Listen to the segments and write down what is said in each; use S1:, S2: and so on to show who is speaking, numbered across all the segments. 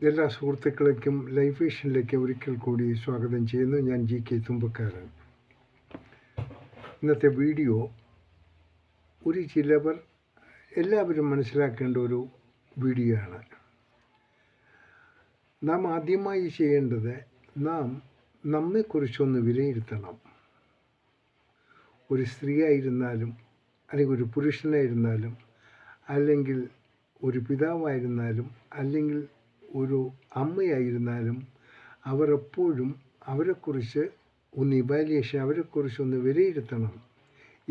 S1: എല്ലാ സുഹൃത്തുക്കൾക്കും ലൈഫ് വിഷനിലേക്ക് ഒരിക്കൽ കൂടി സ്വാഗതം ചെയ്യുന്നു. ഞാൻ GK തുമ്പക്കാരൻ. ഇന്നത്തെ വീഡിയോ ചിലവർ എല്ലാവരും മനസ്സിലാക്കേണ്ട ഒരു വീഡിയോ ആണ്. നാം ആദ്യമായി ചെയ്യേണ്ടത് നമ്മെക്കുറിച്ചൊന്ന് വിലയിരുത്തണം. ഒരു സ്ത്രീ ആയിരുന്നാലും, അല്ലെങ്കിൽ ഒരു പുരുഷനായിരുന്നാലും, അല്ലെങ്കിൽ ഒരു പിതാവായിരുന്നാലും, അല്ലെങ്കിൽ ഒരു അമ്മയായിരുന്നാലും, അവർ എപ്പോഴും അവരെക്കുറിച്ച് അവരെക്കുറിച്ചൊന്ന് വിലയിരുത്തണം.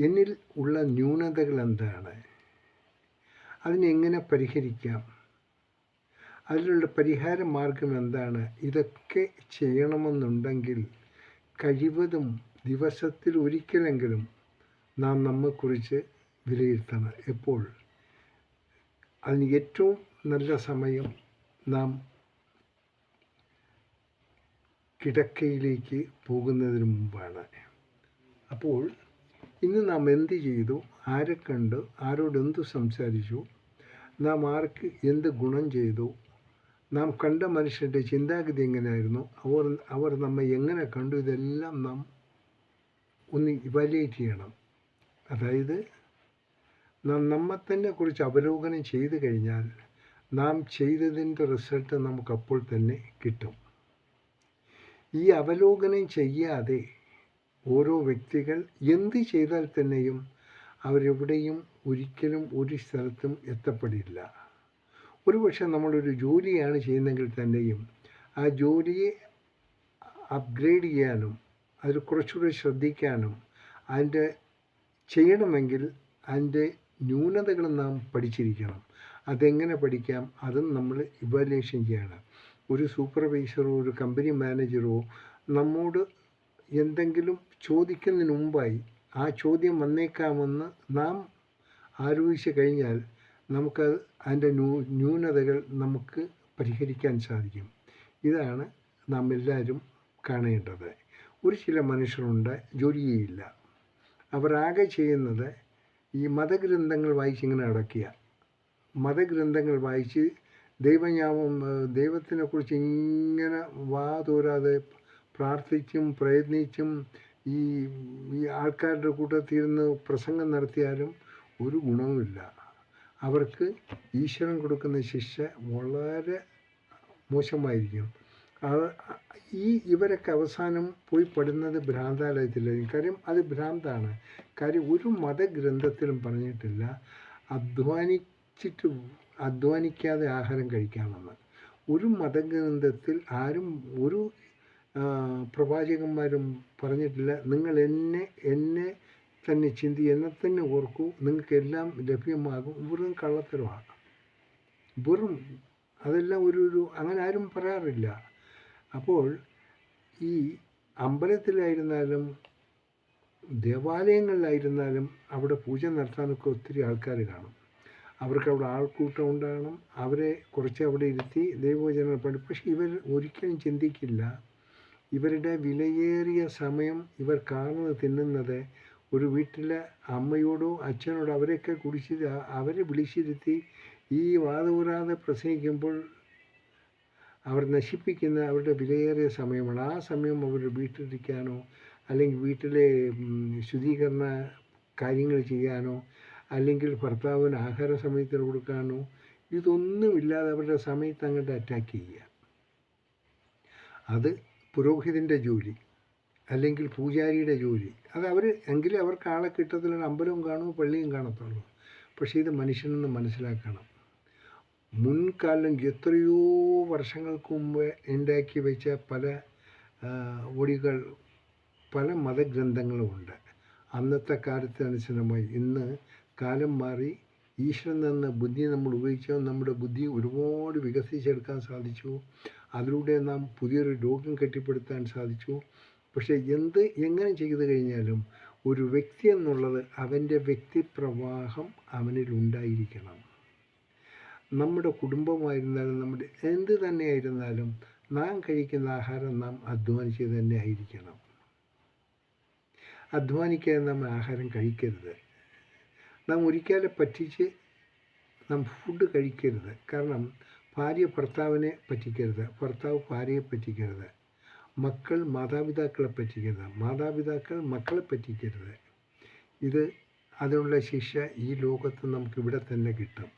S1: എന്നിൽ ഉള്ള ന്യൂനതകൾ എന്താണ്, അതിനെങ്ങനെ പരിഹരിക്കാം, അതിലുള്ള പരിഹാര മാർഗം എന്താണ്, ഇതൊക്കെ ചെയ്യണമെന്നുണ്ടെങ്കിൽ കഴിവതും ദിവസത്തിൽ ഒരിക്കലെങ്കിലും നാം നമ്മെക്കുറിച്ച് വിലയിരുത്തണം. എപ്പോൾ? അതിന് ഏറ്റവും നല്ല സമയം നാം കിടക്കയിലേക്ക് പോകുന്നതിന് മുമ്പാണ്. അപ്പോൾ ഇന്ന് നാം എന്ത് ചെയ്തു, ആരെ കണ്ടു, ആരോട് എന്തു സംസാരിച്ചു, നാം ആർക്ക് എന്ത് ഗുണം ചെയ്തു, നാം കണ്ട മനുഷ്യരുടെ ചിന്താഗതി എങ്ങനെയായിരുന്നു, അവർ നമ്മെ എങ്ങനെ കണ്ടു, ഇതെല്ലാം നാം ഒന്ന് ഇവാലുവേറ്റ് ചെയ്യണം. അതായത് നാം നമ്മെ തന്നെ കുറിച്ച് അവലോകനം ചെയ്തു കഴിഞ്ഞാൽ നാം ചെയ്തതിൻ്റെ റിസൾട്ട് നമുക്കപ്പോൾ തന്നെ കിട്ടും. ഈ അവലോകനം ചെയ്യാതെ ഓരോ വ്യക്തികൾ എന്ത് ചെയ്താൽ തന്നെയും അവരെവിടെയും ഒരിക്കലും ഒരു സ്ഥലത്തും എത്തപ്പെടില്ല. ഒരുപക്ഷെ നമ്മളൊരു ജോലിയാണ് ചെയ്യുന്നതെങ്കിൽ തന്നെയും ആ ജോലിയെ അപ്ഗ്രേഡ് ചെയ്യാനും അതിൽ കുറച്ചുകൂടി ശ്രദ്ധിക്കാനും അതിൻ്റെ ചെയ്യണമെങ്കിൽ അതിൻ്റെ ന്യൂനതകൾ നാം പഠിച്ചിരിക്കണം. അതെങ്ങനെ പഠിക്കാം, അതും നമ്മൾ ഇവാലുവേഷൻ ചെയ്യണം. ഒരു സൂപ്പർവൈസറോ ഒരു കമ്പനി മാനേജറോ നമ്മോട് എന്തെങ്കിലും ചോദിക്കുന്നതിന് മുമ്പായി ആ ചോദ്യം വന്നേക്കാമെന്ന് നാം ആലോചിച്ച് കഴിഞ്ഞാൽ നമുക്കത് അതിൻ്റെ ന്യൂനതകൾ നമുക്ക് പരിഹരിക്കാൻ സാധിക്കും. ഇതാണ് നാം എല്ലാവരും കാണേണ്ടത്. ചില മനുഷ്യരുണ്ട്, ജോലി ചെയ്യില്ല. അവർ ആകെ ചെയ്യുന്നത് ഈ മതഗ്രന്ഥങ്ങൾ വായിച്ചിങ്ങനെ നടക്കുക. മതഗ്രന്ഥങ്ങൾ വായിച്ച് ദൈവത്തിനെക്കുറിച്ച് ഇങ്ങനെ തോരാതെ പ്രാർത്ഥിച്ചും പ്രയത്നിച്ചും ഈ ആൾക്കാരുടെ കൂട്ടത്തിൽ ഇരുന്ന് പ്രസംഗം നടത്തിയാലും ഒരു ഗുണവുമില്ല. അവർക്ക് ഈശ്വരൻ കൊടുക്കുന്ന ശിക്ഷ വളരെ മോശമായിരിക്കും. ഇവരൊക്കെ അവസാനം പോയി പെടുന്നത് ഭ്രാന്താലയത്തിലായിരിക്കും. കാര്യം അത് ഭ്രാന്താണ്. കാര്യം ഒരു മതഗ്രന്ഥത്തിലും പറഞ്ഞിട്ടില്ല അധ്വാനിക്കാതെ ആഹാരം കഴിക്കാമെന്ന്. ഒരു മതഗ്രന്ഥത്തിൽ ഒരു പ്രവാചകന്മാരും പറഞ്ഞിട്ടില്ല നിങ്ങൾ എന്നെ തന്നെ എന്നെ തന്നെ ഓർക്കൂ, നിങ്ങൾക്കെല്ലാം ലഭ്യമാകും. വെറും കള്ളത്തരമാണ്. അതെല്ലാം അങ്ങനെ ആരും പറയാറില്ല. അപ്പോൾ ഈ അമ്പലത്തിലായിരുന്നാലും ദേവാലയങ്ങളിലായിരുന്നാലും അവിടെ പൂജ നടത്താനൊക്കെ ഒത്തിരി ആൾക്കാർ കാണും. അവർക്ക് അവിടെ ആൾക്കൂട്ടം ഉണ്ടാകണം. അവരെ കുറച്ച് അവിടെ ഇരുത്തി ദൈവവചനങ്ങൾ പഠിക്കും. പക്ഷെ ഇവർ ഒരിക്കലും ചിന്തിക്കില്ല, ഇവരുടെ വിലയേറിയ സമയം ഇവർ തിന്നുന്നത് ഒരു വീട്ടിലെ അമ്മയോടോ അച്ഛനോടോ അവരെ വിളിച്ചിരുത്തി ഈ വാദൂരാതെ പ്രസംഗിക്കുമ്പോൾ അവർ നശിപ്പിക്കുന്ന അവരുടെ വിലയേറിയ സമയമാണ്. ആ സമയം അവർ വീട്ടിലിരിക്കാനോ അല്ലെങ്കിൽ വീട്ടിലെ ശുചീകരണ കാര്യങ്ങൾ ചെയ്യാനോ അല്ലെങ്കിൽ ഭർത്താവിന് ആഹാര സമയത്തിന് കൊടുക്കാനോ ഇതൊന്നുമില്ലാതെ അവരുടെ സമയത്ത് അങ്ങോട്ട് അറ്റാക്ക് ചെയ്യുക. അത് പുരോഹിതൻ്റെ ജോലി അല്ലെങ്കിൽ പൂജാരിയുടെ ജോലി. അത് എങ്കിലും അവർക്ക് ആളെ കിട്ടത്തില്ല. അമ്പലവും കാണും, പള്ളിയും കാണത്തുള്ളൂ. പക്ഷേ ഇത് മനുഷ്യനെന്ന് മനസ്സിലാക്കണം. മുൻകാലം എത്രയോ വർഷങ്ങൾക്ക് മുമ്പ് ഉണ്ടാക്കി വെച്ച പല ഒടികൾ, പല മതഗ്രന്ഥങ്ങളുമുണ്ട്. അന്നത്തെ കാലത്തനുസൃതമായി ഇന്ന് കാലം മാറി ഈശ്വരൻ തന്ന ബുദ്ധി നമ്മൾ ഉപയോഗിച്ചാൽ നമ്മുടെ ബുദ്ധി ഒരുപാട് വികസിച്ചെടുക്കാൻ സാധിച്ചു. അതിലൂടെ നാം പുതിയൊരു ലോകം കെട്ടിപ്പടുത്താൻ സാധിച്ചു. പക്ഷേ എങ്ങനെ ചെയ്തു കഴിഞ്ഞാലും ഒരു വ്യക്തി എന്നുള്ളത് അവൻ്റെ വ്യക്തിപ്രവാഹം അവനിൽ ഉണ്ടായിരിക്കണം. നമ്മുടെ കുടുംബമായിരുന്നാലും നമ്മുടെ എന്ത് തന്നെയായിരുന്നാലും നാം കഴിക്കുന്ന ആഹാരം നാം അധ്വാനിച്ച് തന്നെ ആയിരിക്കണം. അധ്വാനിക്കാതെ നാം ആഹാരം കഴിക്കരുത്. നാം ഒരിക്കലും പറ്റിച്ച് നാം ഫുഡ് കഴിക്കരുത്. കാരണം ഭാര്യ ഭർത്താവിനെ പറ്റിക്കരുത്, ഭർത്താവ് ഭാര്യയെ പറ്റിക്കരുത്, മക്കൾ മാതാപിതാക്കളെ പറ്റിക്കരുത്, മാതാപിതാക്കൾ മക്കളെ പറ്റിക്കരുത്. അതിനുള്ള ശിക്ഷ ഈ ലോകത്ത് നമുക്കിവിടെ തന്നെ കിട്ടും.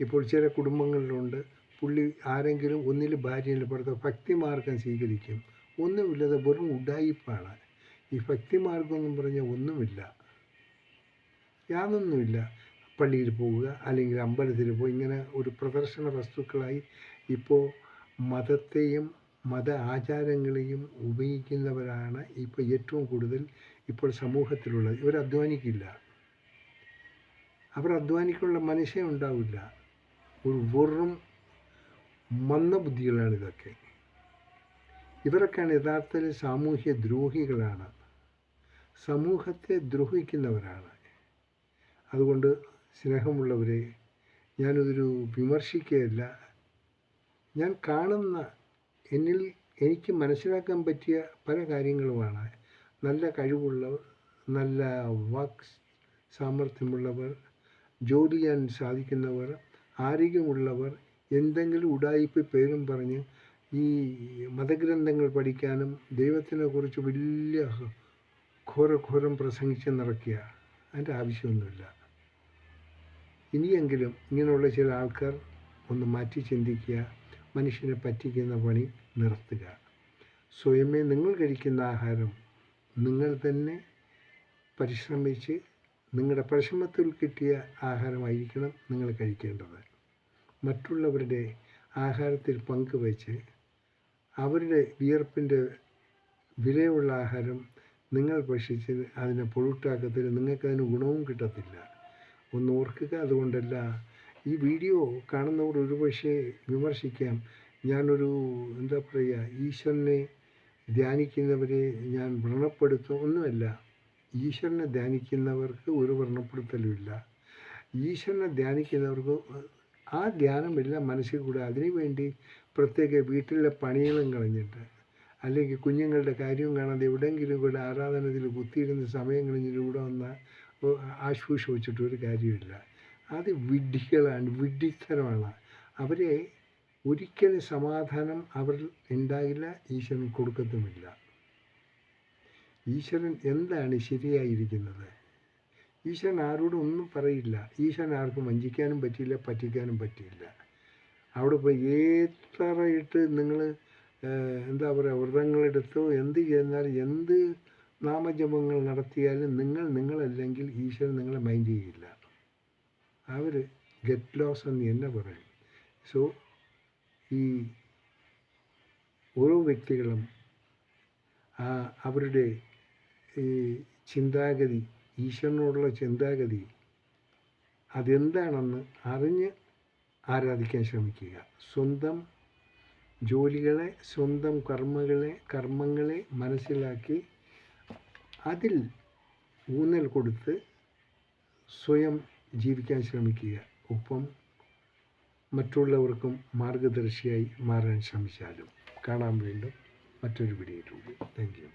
S1: ഇപ്പോൾ ചില കുടുംബങ്ങളിലുണ്ട്, ആരെങ്കിലും ഒന്നിൽ ഭാര്യയിൽ ഭർത്താവ് ഭക്തിമാർഗം സ്വീകരിക്കും. ഒന്നുമില്ലാതെ വെറും ഉഡായിപ്പാണ്. ഈ ഭക്തിമാർഗം എന്നും പറഞ്ഞാൽ ഒന്നുമില്ല, യാതൊന്നുമില്ല. പള്ളിയിൽ പോവുക, അല്ലെങ്കിൽ അമ്പലത്തിൽ പോയി ഇങ്ങനെ ഒരു പ്രദർശന വസ്തുക്കളായി ഇപ്പോൾ മതത്തെയും മത ആചാരങ്ങളെയും ഉപയോഗിക്കുന്നവരാണ് ഇപ്പോൾ ഏറ്റവും കൂടുതൽ ഇപ്പോൾ സമൂഹത്തിലുള്ളത്. ഇവർ അധ്വാനിക്കില്ല, അവർ അധ്വാനിക്കാനുള്ള മനസ്സേ ഉണ്ടാവില്ല. ഒരു വെറും മന്ദബുദ്ധികളാണ് ഇതൊക്കെ. ഇവരൊക്കെയാണ് യഥാർത്ഥത്തിൽ സാമൂഹ്യ ദ്രോഹികളാണ്, സമൂഹത്തെ ദ്രോഹിക്കുന്നവരാണ്. അതുകൊണ്ട് സ്നേഹമുള്ളവരെ, ഞാനിതൊരു വിമർശിക്കുകയല്ല, ഞാൻ കാണുന്ന എനിക്ക് മനസ്സിലാക്കാൻ പറ്റിയ പല കാര്യങ്ങളുമാണ്. നല്ല കഴിവുള്ളവർ, നല്ല വാക് സാമർഥ്യമുള്ളവർ, ജോലി ചെയ്യാൻ സാധിക്കുന്നവർ, ആരോഗ്യമുള്ളവർ എന്തെങ്കിലും ഉഡായിപ്പ് പേരും പറഞ്ഞ് ഈ മതഗ്രന്ഥങ്ങൾ പഠിക്കാനും ദൈവത്തിനെക്കുറിച്ച് വലിയ ഘോരം പ്രസംഗിച്ച് നടക്കുക, അതിൻ്റെ ആവശ്യമൊന്നുമില്ല. ഇനിയെങ്കിലും ഇങ്ങനെയുള്ള ചില ആൾക്കാർ ഒന്ന് മാറ്റി ചിന്തിക്കുക, മനുഷ്യനെ പറ്റിക്കുന്ന പണി നിർത്തുക. സ്വയമേ നിങ്ങൾ കഴിക്കുന്ന ആഹാരം നിങ്ങൾ തന്നെ പരിശ്രമിച്ച് നിങ്ങളുടെ പരിശ്രമത്തിൽ കിട്ടിയ ആഹാരമായിരിക്കണം നിങ്ങൾ കഴിക്കേണ്ടത്. മറ്റുള്ളവരുടെ ആഹാരത്തിൽ പങ്കുവച്ച് അവരുടെ വിയർപ്പിൻ്റെ വിലയുള്ള ആഹാരം നിങ്ങൾ ഭക്ഷിച്ച് അതിനെ പൊഴുട്ടാക്കത്തിൽ നിങ്ങൾക്കതിന് ഗുണവും കിട്ടത്തില്ല. ഒന്ന് ഓർക്കുക. അതുകൊണ്ടല്ല, ഈ വീഡിയോ കാണുന്നവർ ഒരുപക്ഷെ വിമർശിക്കാം, ഞാനൊരു ഈശ്വരനെ ധ്യാനിക്കുന്നവരെ ഞാൻ വ്രണപ്പെടുത്തും. ഒന്നുമല്ല, ഈശ്വരനെ ധ്യാനിക്കുന്നവർക്ക് ഒരു വ്രണപ്പെടുത്തലുമില്ല. ഈശ്വരനെ ധ്യാനിക്കുന്നവർക്ക് ആ ധ്യാനമെല്ലാം മനസ്സിൽ കൂടെ അതിനുവേണ്ടി പ്രത്യേക വീട്ടിലെ പണികളും കളഞ്ഞിട്ട്, അല്ലെങ്കിൽ കുഞ്ഞുങ്ങളുടെ കാര്യവും കാണാതെ എവിടെയെങ്കിലും കൂടെ ആരാധനത്തിൽ കുത്തിയിരുന്ന് സമയം കളഞ്ഞിട്ട് ഇവിടെ വന്ന് ആശ്വസിച്ചിട്ട് ഒരു കാര്യമില്ല. അത് വിഡ്ഢികളാണ്, വിഡ്ഢിത്തരമാണ്. അവരെ ഒരിക്കലും സമാധാനം അവർ ഉണ്ടാകില്ല, ഈശ്വരൻ കൊടുക്കത്തുമില്ല. ഈശ്വരൻ എന്താണ് ശരിയായിരിക്കുന്നത്? ഈശ്വരൻ ആരോടും ഒന്നും പറയില്ല. ഈശ്വരൻ ആർക്കും വഞ്ചിക്കാനും പറ്റില്ല, പറ്റിക്കാനും പറ്റില്ല. അവിടെ പോയി എത്രയിട്ട് നിങ്ങൾ വ്രതങ്ങളെടുത്തോ എന്ത് ചെയ്താലും എന്ത് നാമജപങ്ങൾ നടത്തിയാലും നിങ്ങളല്ലെങ്കിൽ ഈശ്വരൻ നിങ്ങളെ മൈൻഡ് ചെയ്യില്ല. അവർ ഗെറ്റ് ലോസ് എന്ന് തന്നെ പറയും. സോ ഈ ഓരോ വ്യക്തികളും അവരുടെ ഈ ചിന്താഗതി, ഈശ്വരനോടുള്ള ചിന്താഗതി അതെന്താണെന്ന് അറിഞ്ഞ് ആരാധിക്കാൻ ശ്രമിക്കുക. സ്വന്തം ജോലികളെ, സ്വന്തം കർമ്മങ്ങളെ മനസ്സിലാക്കി അതിൽ ഊന്നൽ കൊടുത്ത് സ്വയം ജീവിക്കാൻ ശ്രമിക്കുക. ഒപ്പം മറ്റുള്ളവർക്കും മാർഗദർശിയായി മാറാൻ ശ്രമിച്ചാലും. കാണാം വീണ്ടും മറ്റൊരു വീഡിയോയിലൂടെ. Thank you.